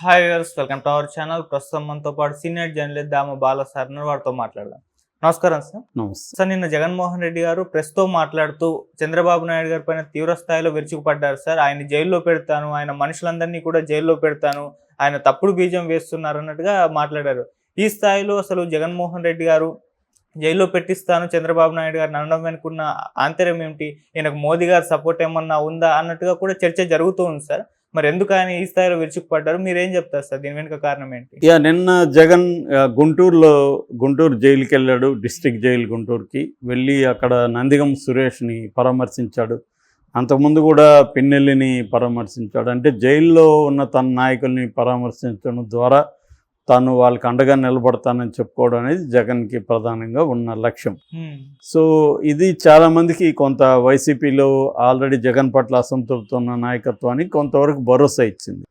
Hi viewers, welcome to our channel. ప్రస్తుతం మనతో పాటు సీనియర్ జర్నలిస్ట్ దామ బాల సార్ ఉన్నారు. వారితో మాట్లాడదాం. నమస్కారం సార్. నమస్తే సార్, నిన్న జగన్మోహన్ రెడ్డి గారు ప్రెస్తో మాట్లాడుతూ చంద్రబాబు నాయుడు గారి పైన తీవ్ర స్థాయిలో విరుచుకుపడ్డారు సార్. ఆయన జైల్లో పెడతాను, ఆయన మనుషులందరినీ కూడా జైల్లో పెడతాను, ఆయన తప్పుడు బీజం వేస్తున్నారు అన్నట్టుగా మాట్లాడారు. ఈ స్థాయిలో అసలు జగన్మోహన్ రెడ్డి గారు జైల్లో పెట్టిస్తాను చంద్రబాబు నాయుడు గారిని అనడం వెనుకున్న ఆంతర్యం ఏమిటి? ఈయనకు మోదీ గారి సపోర్ట్ ఏమన్నా ఉందా అన్నట్టుగా కూడా చర్చ జరుగుతూ ఉంది సార్. మరి ఎందుకు ఆయన ఈ స్థాయిలో విరుచుకుపడ్డారు? మీరేం చెప్తారు సార్? దీని వెనుక కారణం ఏంటి? నిన్న జగన్ గుంటూరు జైలుకి వెళ్ళాడు. డిస్ట్రిక్ట్ జైలు గుంటూరుకి వెళ్ళి అక్కడ నందిగం సురేష్ని పరామర్శించాడు. అంతకుముందు కూడా పిన్నెల్లిని పరామర్శించాడు. అంటే జైల్లో ఉన్న తన నాయకుల్ని పరామర్శించడం ద్వారా తాను వాళ్ళకి అండగా నిలబడతానని చెప్పుకోవడం అనేది జగన్కి ప్రధానంగా ఉన్న లక్ష్యం. సో ఇది చాలామందికి కొంత వైసీపీలో ఆల్రెడీ జగన్ పట్ల అసంతృప్తి ఉన్న నాయకత్వానికి కొంతవరకు భరోసా ఇచ్చింది.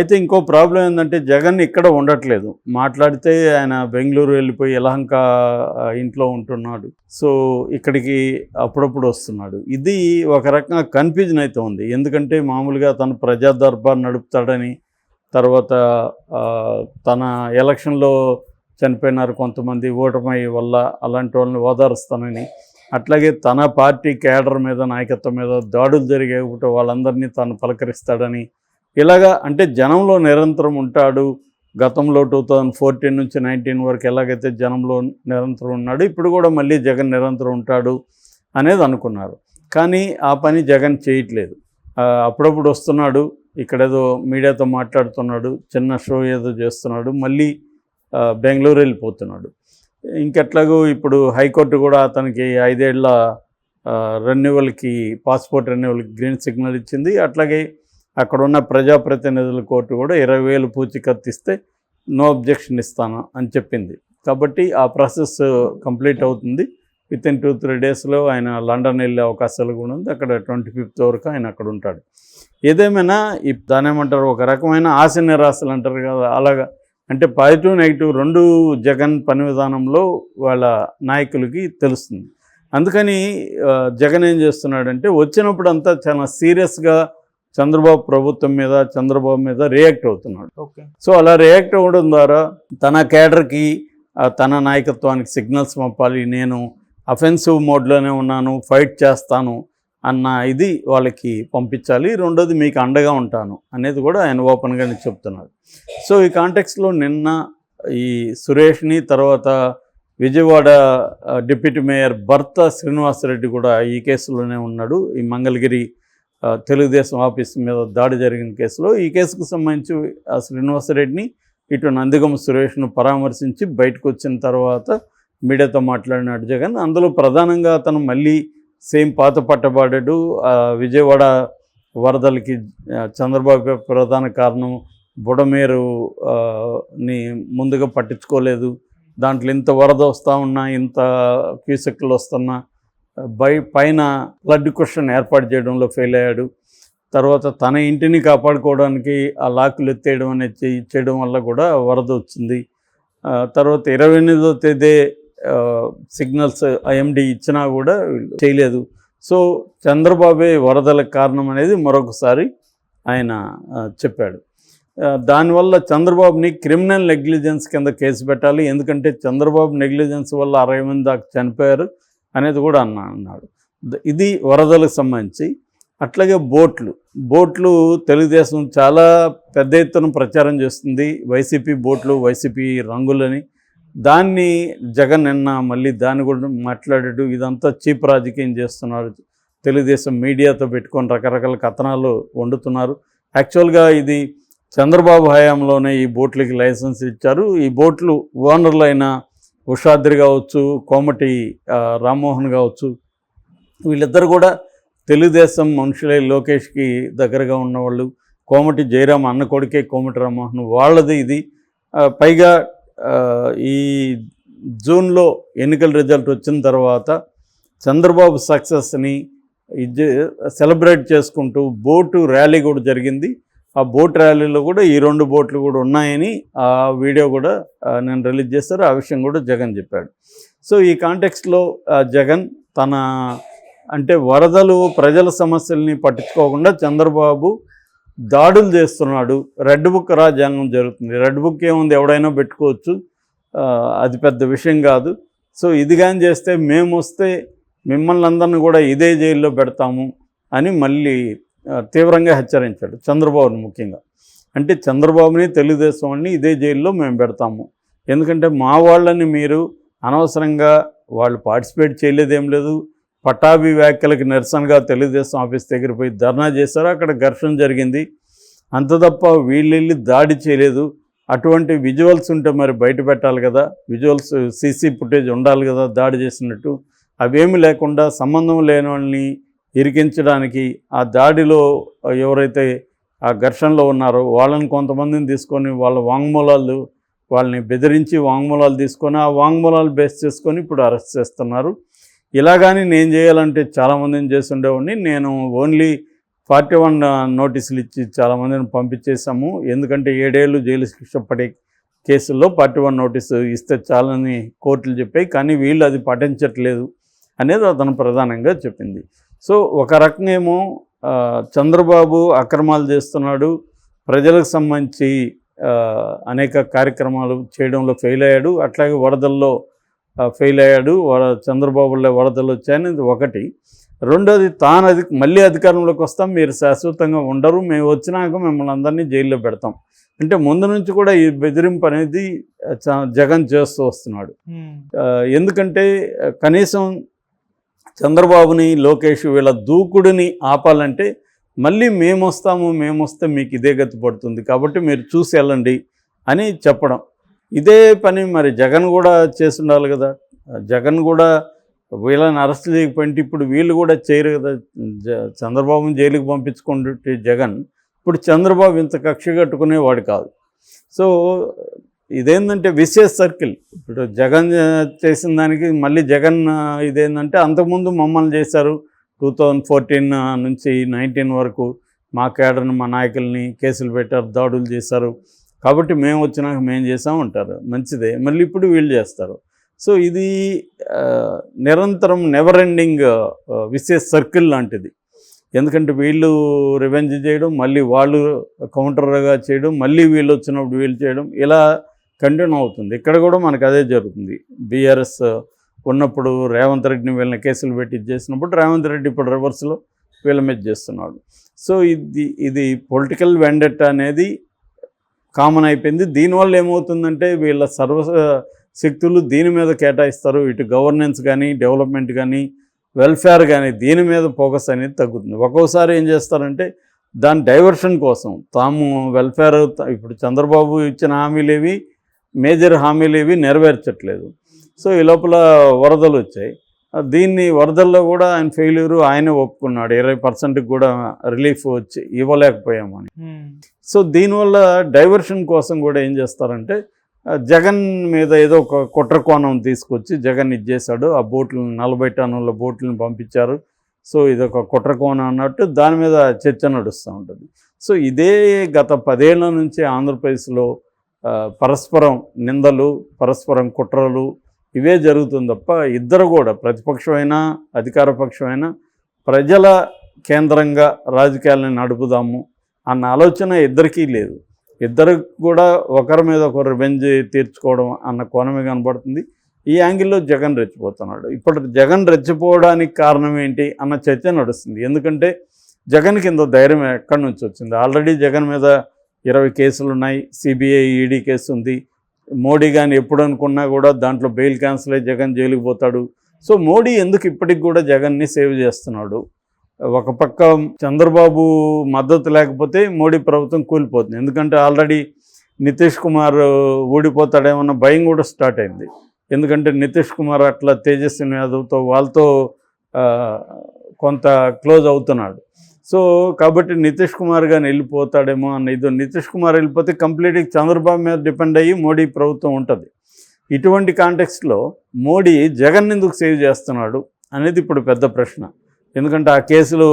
అయితే ఇంకో ప్రాబ్లం ఏంటంటే జగన్ ఇక్కడ ఉండట్లేదు. మాట్లాడితే ఆయన బెంగళూరు వెళ్ళిపోయి యలహంక ఇంట్లో ఉంటున్నాడు. సో ఇక్కడికి అప్పుడప్పుడు వస్తున్నాడు. ఇది ఒక రకంగా కన్ఫ్యూజన్ అయితే ఉంది. ఎందుకంటే మామూలుగా తను ప్రజా దర్బార్ నడుపుతాడని, తర్వాత తన ఎలక్షన్లో చనిపోయినారు కొంతమంది ఓటమి వల్ల, అలాంటి వాళ్ళని ఓదారుస్తానని, అట్లాగే తన పార్టీ కేడర్ మీద నాయకత్వం మీద దాడులు జరిగేప్పుడు వాళ్ళందరినీ తను పలకరిస్తాడని, ఇలాగా అంటే జనంలో నిరంతరం ఉంటాడు. గతంలో 2014 నుంచి 19 వరకు ఎలాగైతే జనంలో నిరంతరం ఉన్నాడు, ఇప్పుడు కూడా మళ్ళీ జగన్ నిరంతరం ఉంటాడు అనేది అనుకున్నారు. కానీ ఆ పని జగన్ చేయట్లేదు. అప్పుడప్పుడు వస్తున్నాడు, ఇక్కడేదో మీడియాతో మాట్లాడుతున్నాడు, చిన్న షో ఏదో చేస్తున్నాడు, మళ్ళీ బెంగళూరు వెళ్ళిపోతున్నాడు. ఇంకెట్లాగో ఇప్పుడు హైకోర్టు కూడా అతనికి 5 ఏళ్ల రెన్యువల్కి, పాస్పోర్ట్ రెన్యువల్కి గ్రీన్ సిగ్నల్ ఇచ్చింది. అట్లాగే అక్కడున్న ప్రజాప్రతినిధుల కోర్టు కూడా 20,000 పూచీకత్తు ఇస్తే నో అబ్జెక్షన్ ఇస్తాను అని చెప్పింది. కాబట్టి ఆ ప్రాసెస్ కంప్లీట్ అవుతుంది. వితిన్ 2-3 డేస్లో ఆయన లండన్ వెళ్ళే అవకాశాలు కూడా ఉంది. అక్కడ 25th వరకు ఆయన అక్కడ ఉంటాడు. ఏదేమైనా దాని ఏమంటారు, ఒక రకమైన ఆశ నిరాశలు అంటారు కదా, అలాగా అంటే పాజిటివ్ నెగిటివ్ రెండు జగన్ పని విధానంలో వాళ్ళ నాయకులకి తెలుస్తుంది. అందుకని జగన్ ఏం చేస్తున్నాడంటే వచ్చినప్పుడు అంతా చాలా సీరియస్గా చంద్రబాబు ప్రభుత్వం మీద, చంద్రబాబు మీద రియాక్ట్ అవుతున్నాడు. సో అలా రియాక్ట్ అవ్వడం ద్వారా తన కేడర్కి, తన నాయకత్వానికి సిగ్నల్స్ పంపాలి. నేను అఫెన్సివ్ మోడ్లోనే ఉన్నాను, ఫైట్ చేస్తాను అన్న ఇది వాళ్ళకి పంపించాలి. రెండోది మీకు అండగా ఉంటాను అనేది కూడా ఆయన ఓపెన్గానే చెప్తున్నాడు. సో ఈ కాంటెక్స్లో నిన్న ఈ సురేష్ని, తర్వాత విజయవాడ డిప్యూటీ మేయర్ భర్త శ్రీనివాసరెడ్డి కూడా ఈ కేసులోనే ఉన్నాడు. ఈ మంగళగిరి తెలుగుదేశం ఆఫీస్ మీద దాడి జరిగిన కేసులో, ఈ కేసుకు సంబంధించి ఆ శ్రీనివాసరెడ్డిని, ఇటు నందిగం సురేష్ను పరామర్శించి బయటకు వచ్చిన తర్వాత మీడియాతో మాట్లాడినాడు జగన్. అందులో ప్రధానంగా అతను మళ్ళీ సేమ్ పాత పట్టబడ్డాడు. విజయవాడ వరదలకి చంద్రబాబు ప్రధాన కారణం, బుడమేరుని ముందుగా పట్టించుకోలేదు, దాంట్లో ఇంత వరద వస్తూ ఉన్నా, ఇంత క్యూసెక్లు వస్తున్నా పైన ఫ్లడ్ క్వశ్చన్ ఏర్పాటు చేయడంలో ఫెయిల్ అయ్యాడు. తర్వాత తన ఇంటిని కాపాడుకోవడానికి ఆ లాకులు ఎత్తేయడం అనేది చేయడం వల్ల కూడా వరద వచ్చింది. తర్వాత 28వ తేదీ సిగ్నల్స్ ఐఎండి ఇచ్చినా కూడా చేయలేదు. సో చంద్రబాబే వరదలకు కారణం అనేది మరొకసారి ఆయన చెప్పాడు. దానివల్ల చంద్రబాబుని క్రిమినల్ నెగ్లిజెన్స్ కింద కేసు పెట్టాలి, ఎందుకంటే చంద్రబాబు నెగ్లిజెన్స్ వల్ల 60 మంది దాకా చనిపోయారు అనేది కూడా అన్నాడు. ఇది వరదలకు సంబంధించి. అట్లాగే బోట్లు తెలుగుదేశం చాలా పెద్ద ఎత్తున ప్రచారం చేస్తుంది, వైసీపీ బోట్లు, వైసీపీ రంగులని. దాన్ని జగన్ నిన్న మళ్ళీ దాన్ని కూడా మాట్లాడాడు. ఇదంతా చీప్ రాజకీయం చేస్తున్నారు, తెలుగుదేశం మీడియాతో పెట్టుకొని రకరకాల కథనాలు వండుతున్నారు. యాక్చువల్గా ఇది చంద్రబాబు హయాంలోనే ఈ బోట్లకి లైసెన్స్ ఇచ్చారు. ఈ బోట్లు ఓనర్లు అయిన ఉషాద్రి కావచ్చు, కోమటి రామ్మోహన్ కావచ్చు, వీళ్ళిద్దరు కూడా తెలుగుదేశం మనుషులే. లోకేష్కి దగ్గరగా ఉన్నవాళ్ళు. కోమటి జయరాం అన్న కొడుకే కోమటి రామ్మోహన్, వాళ్ళది ఇది. పైగా ఈ జూన్లో ఎన్నికల రిజల్ట్ వచ్చిన తర్వాత చంద్రబాబు సక్సెస్ని సెలబ్రేట్ చేసుకుంటూ బోటు ర్యాలీ కూడా జరిగింది. ఆ బోట్ ర్యాలీలో కూడా ఈ 2 బోట్లు కూడా ఉన్నాయని ఆ వీడియో కూడా నేను రిలీజ్ చేశారు. ఆ విషయం కూడా జగన్ చెప్పాడు. సో ఈ కాంటెక్స్ట్లో జగన్ తన అంటే వరదలు, ప్రజల సమస్యల్ని పట్టించుకోకుండా చంద్రబాబు దాడులు చేస్తున్నాడు, రెడ్ బుక్ రాజ్యాంగం జరుగుతుంది. రెడ్ బుక్ ఏముంది, ఎవడైనా పెట్టుకోవచ్చు, అది పెద్ద విషయం కాదు. సో ఇది కానీ చేస్తే మేము వస్తే మిమ్మల్ని అందరిని కూడా ఇదే జైల్లో పెడతాము అని మళ్ళీ తీవ్రంగా హెచ్చరించాడు చంద్రబాబుని. ముఖ్యంగా అంటే చంద్రబాబుని, తెలుగుదేశం వాడిని ఇదే జైల్లో మేము పెడతాము, ఎందుకంటే మా వాళ్ళని మీరు అనవసరంగా వాళ్ళు పార్టిసిపేట్ చేయలేదేం లేదు. పటాభి వ్యాఖ్యలకు నిరసనగా తెలుగుదేశం ఆఫీస్ దగ్గర పోయి ధర్నా చేశారు, అక్కడ ఘర్షణ జరిగింది, అంత తప్ప వీళ్ళు దాడి చేయలేదు. అటువంటి విజువల్స్ ఉంటే మరి బయట పెట్టాలి కదా, విజువల్స్ సీసీ ఫుటేజ్ ఉండాలి కదా దాడి చేసినట్టు. అవేమి లేకుండా సంబంధం లేని వాళ్ళని ఇరికించడానికి, ఆ దాడిలో ఎవరైతే ఆ ఘర్షణలో ఉన్నారో వాళ్ళని కొంతమందిని తీసుకొని వాళ్ళ వాంగ్మూలాలు, వాళ్ళని బెదిరించి వాంగ్మూలాలు తీసుకొని ఆ వాంగ్మూలాలు బేస్ చేసుకొని ఇప్పుడు అరెస్ట్ చేస్తున్నారు. ఇలాగాని నేను చేయాలంటే చాలామందిని చేసి ఉండేవాడిని. నేను ఓన్లీ 41 నోటీసులు ఇచ్చి చాలామందిని పంపించేసాము, ఎందుకంటే 7 ఏళ్ళు జైలు శిక్ష పడే కేసుల్లో 41 నోటీసు ఇస్తే చాలని కోర్టులు చెప్పాయి, కానీ వీళ్ళు అది పాటించట్లేదు అనేది అతను ప్రధానంగా చెప్పింది. సో ఒక రకంగా ఏమో చంద్రబాబు అక్రమాలు చేస్తున్నాడు, ప్రజలకు సంబంధించి అనేక కార్యక్రమాలు చేయడంలో ఫెయిల్ అయ్యాడు, అట్లాగే వరదల్లో ఫెయిల్ అయ్యాడు, చంద్రబాబులో వరదలు వచ్చాయనేది ఒకటి. రెండోది మళ్ళీ అధికారంలోకి వస్తాం, మీరు శాశ్వతంగా ఉండరు, మేము వచ్చినాక మిమ్మల్ని అందరినీ జైల్లో పెడతాం అంటే ముందు నుంచి కూడా ఈ బెదిరింపు అనేది జగన్ చేస్తూ వస్తున్నాడు. ఎందుకంటే కనీసం చంద్రబాబుని, లోకేష్ వీళ్ళ దూకుడిని ఆపాలంటే మళ్ళీ మేము వస్తే మీకు ఇదే గతి పడుతుంది, కాబట్టి మీరు చూసి వెళ్ళండి అని చెప్పడం. ఇదే పని మరి జగన్ కూడా చేసి ఉండాలి కదా. జగన్ కూడా వీళ్ళని అరెస్ట్ చేయకపోయింటే ఇప్పుడు వీళ్ళు కూడా చేయరు కదా. చంద్రబాబుని జైలుకి పంపించుకుంటే జగన్, ఇప్పుడు చంద్రబాబు ఇంత కక్ష కట్టుకునేవాడు కాదు. సో ఇదేంటంటే విషయస్ సర్కిల్. ఇప్పుడు జగన్ చేసిన దానికి మళ్ళీ జగన్ ఇదేంటంటే అంతకుముందు మమ్మల్ని చేశారు, 2014 నుంచి 19 వరకు మా కేడర్ని, మా నాయకుల్ని కేసులు పెట్టారు, దాడులు చేశారు, కాబట్టి మేము వచ్చినాక మేము చేసామంటారు, మంచిదే. మళ్ళీ ఇప్పుడు వీళ్ళు చేస్తారు. సో ఇది నిరంతరం నెవర్ ఎండింగ్ విషయస్ సర్కిల్ లాంటిది. ఎందుకంటే వీళ్ళు రివెంజ్ చేయడం, మళ్ళీ వాళ్ళు కౌంటర్గా చేయడం, మళ్ళీ వీళ్ళు వచ్చినప్పుడు వీళ్ళు చేయడం, ఇలా కంటిన్యూ అవుతుంది. ఇక్కడ కూడా మనకు అదే జరుగుతుంది. బీఆర్ఎస్ ఉన్నప్పుడు రేవంత్ రెడ్డిని వీళ్ళని కేసులు పెట్టి చేసినప్పుడు రేవంత్ రెడ్డి ఇప్పుడు రివర్స్లో వీళ్ళ మీద చేస్తున్నాడు. సో ఇది పొలిటికల్ వెండెట్ అనేది కామన్ అయిపోయింది. దీనివల్ల ఏమవుతుందంటే వీళ్ళ శక్తులు దీని మీద కేటాయిస్తారు, ఇటు గవర్నెన్స్ కానీ, డెవలప్మెంట్ కానీ, వెల్ఫేర్ కానీ దీని మీద ఫోకస్ అనేది తగ్గుతుంది. ఒక్కోసారి ఏం చేస్తారంటే దాని డైవర్షన్ కోసం తాము వెల్ఫేర్, ఇప్పుడు చంద్రబాబు ఇచ్చిన హామీలేవి, మేజర్ హామీలేవి నెరవేర్చట్లేదు. సో ఈ లోపల వరదలు వచ్చాయి, దీన్ని వరదల్లో కూడా ఆయన ఫెయిల్యూరు ఆయనే ఒప్పుకున్నాడు, 20% కూడా రిలీఫ్ వచ్చి ఇవ్వలేకపోయామని. సో దీనివల్ల డైవర్షన్ కోసం కూడా ఏం చేస్తారంటే జగన్ మీద ఏదో ఒక కుట్ర కోణం తీసుకొచ్చి జగన్ ఇచ్చేశాడు, ఆ బోట్లను 40 టన్నుల బోట్లను పంపించారు, సో ఇదొక కుట్ర కోణం అన్నట్టు దాని మీద చర్చ నడుస్తూ ఉంటుంది. సో ఇదే గత 10 ఏళ్ల నుంచి ఆంధ్రప్రదేశ్లో పరస్పరం నిందలు, పరస్పరం కుట్రలు ఇవే జరుగుతుంది తప్ప ఇద్దరు కూడా, ప్రతిపక్షమైనా అధికార పక్షమైనా, ప్రజల కేంద్రంగా రాజకీయాలను నడుపుదాము అన్న ఆలోచన ఇద్దరికీ లేదు. ఇద్దరు కూడా ఒకరి మీద ఒకరు రివెంజ్ తీర్చుకోవడం అన్న కోణమే కనబడుతుంది. ఈ యాంగిల్లో జగన్ రెచ్చిపోతున్నాడు. ఇప్పుడు జగన్ రెచ్చిపోవడానికి కారణం ఏంటి అన్న చర్చ నడుస్తుంది. ఎందుకంటే జగన్కి ఇంత ధైర్యం ఎక్కడి నుంచి వచ్చింది? ఆల్రెడీ జగన్ మీద 20 కేసులు ఉన్నాయి, సిబిఐ, ఈడీ కేసు ఉంది. మోడీ కానీ ఎప్పుడు అనుకున్నా కూడా దాంట్లో బెయిల్ క్యాన్సిల్ అయ్యి జగన్ జైలుకి పోతాడు. సో మోడీ ఎందుకు ఇప్పటికి కూడా జగన్ని సేవ్ చేస్తున్నాడు? ఒక పక్క చంద్రబాబు మద్దతు లేకపోతే మోడీ ప్రభుత్వం కూలిపోతుంది. ఎందుకంటే ఆల్రెడీ నితీష్ కుమార్ ఊడిపోతాడేమన్న భయం కూడా స్టార్ట్ అయింది. ఎందుకంటే నితీష్ కుమార్ అట్లా తేజస్వి యాదవ్తో వాళ్ళతో కొంత క్లోజ్ అవుతున్నాడు. సో కాబట్టి నితీష్ కుమార్ కానీ వెళ్ళిపోతాడేమో అన్న ఇది. నితీష్ కుమార్ వెళ్ళిపోతే కంప్లీట్గా చంద్రబాబు మీద డిపెండ్ అయ్యి మోడీ ప్రభుత్వం ఉంటుంది. ఇటువంటి కాంటెక్స్ట్లో మోడీ జగన్ ఎందుకు సేవ్ చేస్తున్నాడు అనేది ఇప్పుడు పెద్ద ప్రశ్న. ఎందుకంటే ఆ కేసులు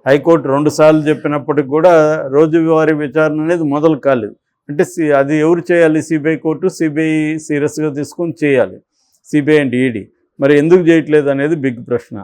హైకోర్టు 2 సార్లు చెప్పినప్పటికి కూడా రోజువారీ విచారణ అనేది మొదలు కాలేదు. అంటే అది ఎవరు చేయాలి? సిబిఐ కోర్టు, సిబిఐ సీరియస్గా తీసుకొని చేయాలి, సిబిఐ అండ్ ఈడీ. మరి ఎందుకు చేయట్లేదు అనేది బిగ్ ప్రశ్న.